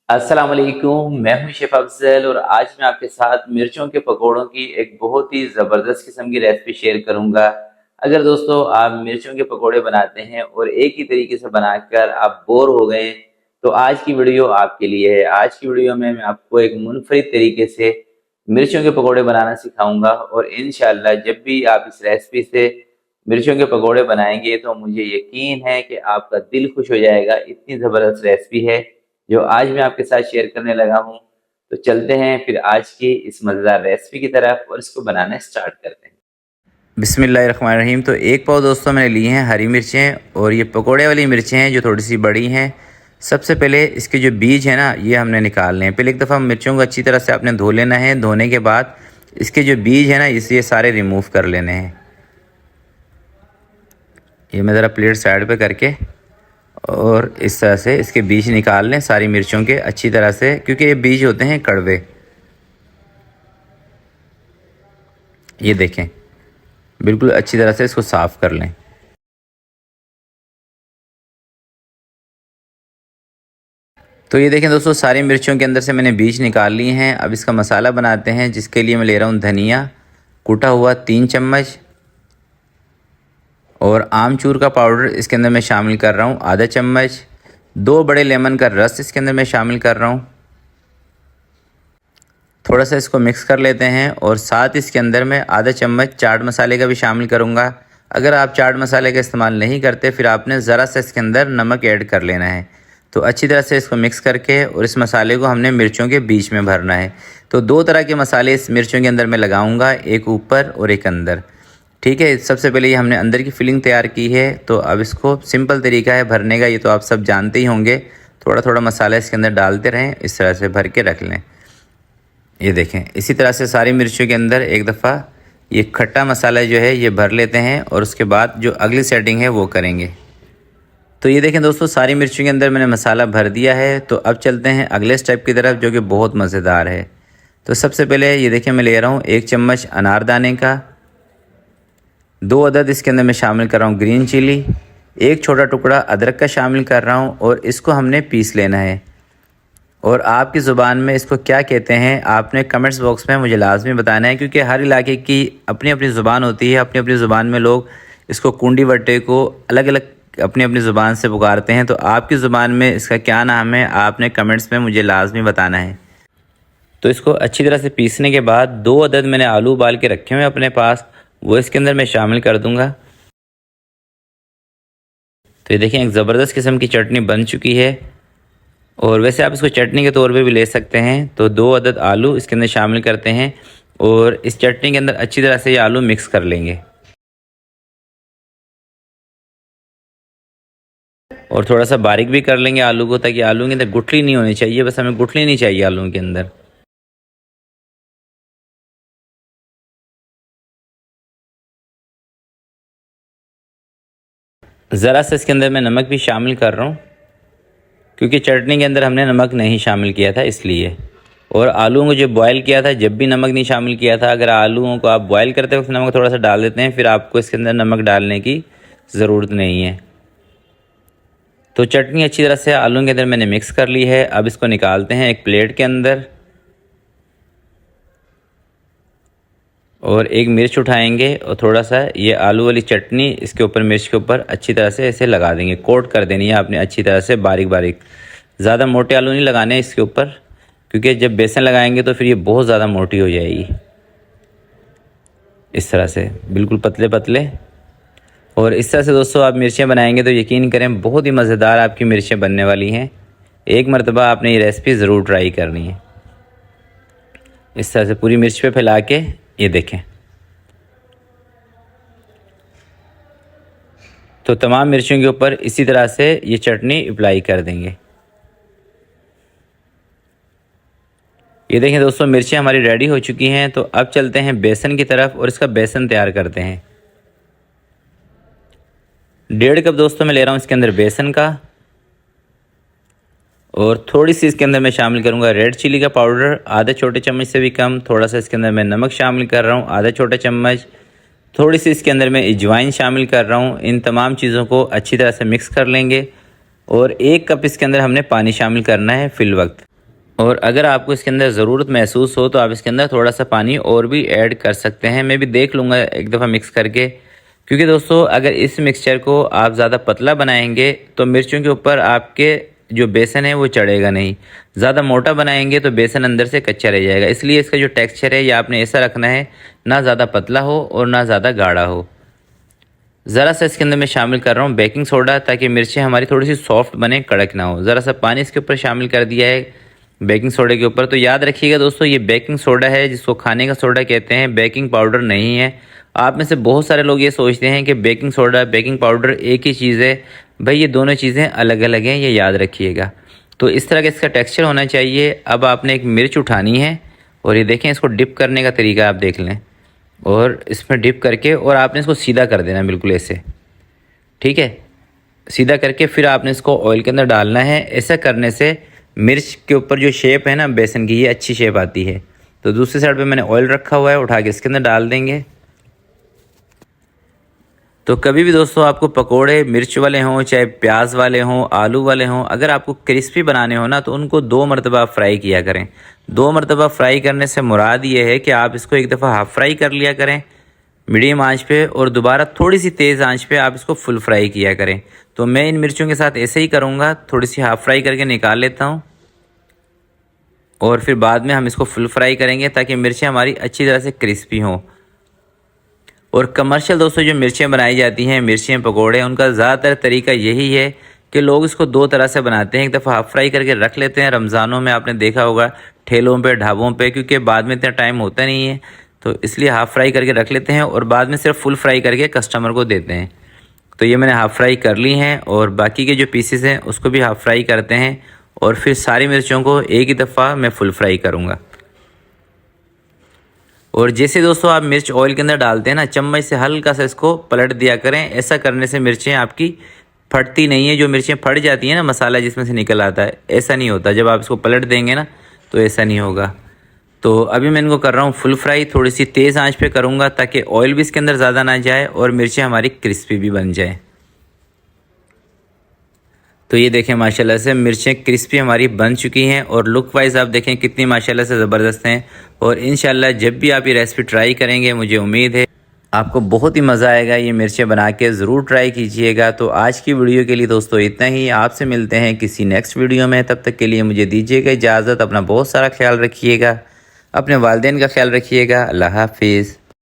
अस्सलाम वालेकुम, मैं हूं शेफ अफजल और आज मैं आपके साथ मिर्चों के पकोड़ों की एक बहुत ही ज़बरदस्त किस्म की रेसिपी शेयर करूंगा। अगर दोस्तों आप मिर्चों के पकोड़े बनाते हैं और एक ही तरीके से बनाकर आप बोर हो गए तो आज की वीडियो आपके लिए है। आज की वीडियो में मैं आपको एक मुनफरिद तरीके से मिर्चों के पकोड़े बनाना सिखाऊंगा और इंशाल्लाह जब भी आप इस रेसिपी से मिर्चों के पकोड़े बनाएंगे तो मुझे यकीन है कि आपका दिल खुश हो जाएगा। इतनी ज़बरदस्त रेसिपी है जो आज मैं आपके साथ शेयर करने लगा हूं। तो चलते हैं फिर आज की इस मज़ेदार रेसिपी की तरफ और इसको बनाना स्टार्ट करते हैं। बिस्मिल्लाहिर्रहमानिर्रहीम। तो एक पाव दोस्तों मैंने ली हैं हरी मिर्चें और ये पकोड़े वाली मिर्चें हैं जो थोड़ी सी बड़ी हैं। सबसे पहले इसके जो बीज हैं ना ये हमने निकालने हैं। पहले एक दफ़ा मिर्चों को अच्छी तरह से आपने धो लेना है। धोने के बाद इसके जो बीज हैं ना इसे ये सारे रिमूव कर लेने हैं। ये मैं ज़रा प्लेट साइड पे करके और इस तरह से इसके बीज निकाल लें सारी मिर्चों के अच्छी तरह से, क्योंकि ये बीज होते हैं कड़वे। ये देखें बिल्कुल अच्छी तरह से इसको साफ़ कर लें। तो ये देखें दोस्तों सारी मिर्चों के अंदर से मैंने बीज निकाल लिए हैं। अब इसका मसाला बनाते हैं, जिसके लिए मैं ले रहा हूँ धनिया कूटा हुआ 3 चम्मच और आमचूर का पाउडर इसके अंदर मैं शामिल कर रहा हूँ आधा चम्मच। 2 बड़े लेमन का रस इसके अंदर मैं शामिल कर रहा हूँ। थोड़ा सा इसको मिक्स कर लेते हैं और साथ इसके अंदर मैं आधा चम्मच चाट मसाले का भी शामिल करूँगा। अगर आप चाट मसाले का इस्तेमाल नहीं करते फिर आपने ज़रा सा इसके अंदर नमक ऐड कर लेना है। तो अच्छी तरह से इसको मिक्स करके और इस मसाले को हमने मिर्चों के बीच में भरना है। तो 2 तरह के मसाले इस मिर्चों के अंदर मैं लगाऊंगा, एक ऊपर और एक अंदर। ठीक है, सबसे पहले ये हमने अंदर की फिलिंग तैयार की है। तो अब इसको सिंपल तरीका है भरने का, ये तो आप सब जानते ही होंगे। थोड़ा थोड़ा मसाला इसके अंदर डालते रहें, इस तरह से भर के रख लें। ये देखें इसी तरह से सारी मिर्चों के अंदर एक दफ़ा ये खट्टा मसाला जो है ये भर लेते हैं और उसके बाद जो अगली सेटिंग है वो करेंगे। तो ये देखें दोस्तों सारी मिर्चों के अंदर मैंने मसाला भर दिया है। तो अब चलते हैं अगले स्टेप की तरफ जो कि बहुत मज़ेदार है। तो सबसे पहले ये देखें मैं ले रहा हूँ 1 चम्मच अनारदाने का, 2 अदद इसके अंदर मैं शामिल कर रहा हूँ ग्रीन चिली, 1 छोटा टुकड़ा अदरक का शामिल कर रहा हूँ और इसको हमने पीस लेना है। और आपकी ज़ुबान में इसको क्या कहते हैं आपने कमेंट्स बॉक्स में मुझे लाजमी बताना है, क्योंकि हर इलाके की अपनी अपनी ज़ुबान होती है। अपनी अपनी ज़ुबान में लोग इसको कुंडी वट्टे को अलग अलग अपनी अपनी ज़ुबान से पुकारते हैं। तो आपकी ज़ुबान में इसका क्या नाम है आपने कमेंट्स में मुझे लाजमी बताना है। तो इसको अच्छी तरह से पीसने के बाद 2 अदद मैंने आलू उबाल के रखे हुए अपने पास, वो इसके अंदर मैं शामिल कर दूंगा। तो ये देखें एक ज़बरदस्त किस्म की चटनी बन चुकी है और वैसे आप इसको चटनी के तौर पे भी ले सकते हैं। तो 2 अदद आलू इसके अंदर शामिल करते हैं और इस चटनी के अंदर अच्छी तरह से ये आलू मिक्स कर लेंगे और थोड़ा सा बारीक भी कर लेंगे आलू को, ताकि आलू के अंदर गुठली नहीं होनी चाहिए। बस हमें गुठली नहीं चाहिए आलू के अंदर। ज़रा सा इसके अंदर मैं नमक भी शामिल कर रहा हूँ, क्योंकि चटनी के अंदर हमने नमक नहीं शामिल किया था इसलिए। और आलूओं को जब बॉयल किया था जब भी नमक नहीं शामिल किया था। अगर आलूओं को आप बॉयल करते वक्त नमक थोड़ा सा डाल देते हैं फिर आपको इसके अंदर नमक डालने की ज़रूरत नहीं है। तो चटनी अच्छी तरह से आलू के अंदर मैंने मिक्स कर ली है। अब इसको निकालते हैं एक प्लेट के अंदर और एक मिर्च उठाएंगे और थोड़ा सा ये आलू वाली चटनी इसके ऊपर मिर्च के ऊपर अच्छी तरह से ऐसे लगा देंगे। कोट कर देनी है आपने अच्छी तरह से बारीक बारीक। ज़्यादा मोटे आलू नहीं लगाने इसके ऊपर, क्योंकि जब बेसन लगाएंगे तो फिर ये बहुत ज़्यादा मोटी हो जाएगी। इस तरह से बिल्कुल पतले पतले। और इस तरह से दोस्तों आप मिर्चें बनाएंगे तो यकीन करें बहुत ही मज़ेदार आपकी मिर्चें बनने वाली हैं। एक मरतबा आपने ये रेसिपी ज़रूर ट्राई करनी है। इस तरह से पूरी मिर्च पे फैला के ये देखें। तो तमाम मिर्चों के ऊपर इसी तरह से ये चटनी अप्लाई कर देंगे। ये देखें दोस्तों मिर्चें हमारी रेडी हो चुकी हैं। तो अब चलते हैं बेसन की तरफ और इसका बेसन तैयार करते हैं। 1.5 कप दोस्तों मैं ले रहा हूँ इसके अंदर बेसन का और थोड़ी सी इसके अंदर मैं शामिल करूँगा रेड चिली का पाउडर आधा छोटे चम्मच से भी कम। थोड़ा सा इसके अंदर मैं नमक शामिल कर रहा हूँ आधा छोटा चम्मच। थोड़ी सी इसके अंदर मैं अजवाइन शामिल कर रहा हूँ। इन तमाम चीज़ों को अच्छी तरह से मिक्स कर लेंगे और 1 कप इसके अंदर हमने पानी शामिल करना है फिल वक्त। और अगर आपको इसके अंदर ज़रूरत महसूस हो तो आप इसके अंदर थोड़ा सा पानी और भी ऐड कर सकते हैं। मैं भी देख लूँगा एक दफ़ा मिक्स करके, क्योंकि दोस्तों अगर इस मिक्सचर को आप ज़्यादा पतला बनाएंगे तो मिर्चों के ऊपर आपके जो बेसन है वो चढ़ेगा नहीं। ज़्यादा मोटा बनाएंगे तो बेसन अंदर से कच्चा रह जाएगा। इसलिए इसका जो टेक्सचर है ये आपने ऐसा रखना है, ना ज़्यादा पतला हो और ना ज़्यादा गाढ़ा हो। ज़रा सा इसके अंदर मैं शामिल कर रहा हूँ बेकिंग सोडा, ताकि मिर्चें हमारी थोड़ी सी सॉफ्ट बने, कड़क ना हो। ज़रा सा पानी इसके ऊपर शामिल कर दिया है बेकिंग सोडे के ऊपर। तो याद रखिएगा दोस्तों, ये बेकिंग सोडा है जिसको खाने का सोडा कहते हैं, बेकिंग पाउडर नहीं है। आप में से बहुत सारे लोग ये सोचते हैं कि बेकिंग सोडा बेकिंग पाउडर एक ही चीज़ है। भाई ये दोनों चीज़ें अलग अलग हैं, ये याद रखिएगा। तो इस तरह का इसका टेक्सचर होना चाहिए। अब आपने एक मिर्च उठानी है और ये देखें, इसको डिप करने का तरीका आप देख लें, और इसमें डिप करके और आपने इसको सीधा कर देना बिल्कुल ऐसे, ठीक है। सीधा करके फिर आपने इसको ऑयल के अंदर डालना है। ऐसा करने से मिर्च के ऊपर जो शेप है ना बेसन की, ये अच्छी शेप आती है। तो दूसरी साइड पे मैंने ऑयल रखा हुआ है, उठा के इसके अंदर डाल देंगे। तो कभी भी दोस्तों आपको पकोड़े मिर्च वाले हों, चाहे प्याज वाले हों, आलू वाले हों, अगर आपको क्रिस्पी बनाने हो ना तो उनको 2 मरतबा फ्राई किया करें। 2 मरतबा फ्राई करने से मुराद ये है कि आप इसको एक दफ़ा हाफ़ फ्राई कर लिया करें मीडियम आंच पे, और दोबारा थोड़ी सी तेज़ आंच पे आप इसको फुल फ्राई किया करें। तो मैं इन मिर्चों के साथ ऐसे ही करूँगा, थोड़ी सी हाफ़ फ्राई करके निकाल लेता हूँ और फिर बाद में हम इसको फुल फ्राई करेंगे ताकि मिर्चें हमारी अच्छी तरह से क्रिस्पी हों। और कमर्शियल दोस्तों जो मिर्चें बनाई जाती हैं, मिर्चें पकोड़े, उनका ज़्यादातर तरीका यही है कि लोग इसको 2 तरह से बनाते हैं। एक दफ़ा हाफ़ फ्राई करके रख लेते हैं, रमज़ानों में आपने देखा होगा ठेलों पे ढाबों पे, क्योंकि बाद में इतना टाइम होता नहीं है तो इसलिए हाफ़ फ्राई करके रख लेते हैं और बाद में सिर्फ फुल फ्राई करके कस्टमर को देते हैं। तो ये मैंने हाफ़ फ्राई कर ली हैं और बाकी के जो पीसेस हैं उसको भी हाफ़ फ्राई करते हैं और फिर सारी मिर्चों को एक ही दफ़ा मैं फुल फ्राई करूँगा। और जैसे दोस्तों आप मिर्च ऑयल के अंदर डालते हैं ना, चम्मच से हल्का सा इसको पलट दिया करें। ऐसा करने से मिर्चें आपकी फटती नहीं है। जो मिर्चें फट जाती हैं ना, मसाला जिसमें से निकल आता है, ऐसा नहीं होता। जब आप इसको पलट देंगे ना तो ऐसा नहीं होगा। तो अभी मैं इनको कर रहा हूँ फुल फ्राई, थोड़ी सी तेज़ आंच पे करूँगा ताकि ऑयल भी इसके अंदर ज़्यादा ना जाए और मिर्चें हमारी क्रिस्पी भी बन जाए। तो ये देखें माशाल्लाह से मिर्चें क्रिस्पी हमारी बन चुकी हैं और लुक वाइज आप देखें कितनी माशाल्लाह से ज़बरदस्त हैं। और इंशाल्लाह जब भी आप ये रेसिपी ट्राई करेंगे, मुझे उम्मीद है आपको बहुत ही मज़ा आएगा। ये मिर्चें बना के ज़रूर ट्राई कीजिएगा। तो आज की वीडियो के लिए दोस्तों इतना ही। आपसे मिलते हैं किसी नेक्स्ट वीडियो में। तब तक के लिए मुझे दीजिएगा इजाज़त। अपना बहुत सारा ख्याल रखिएगा, अपने वालिदैन का ख्याल रखिएगा। अल्लाह हाफिज़।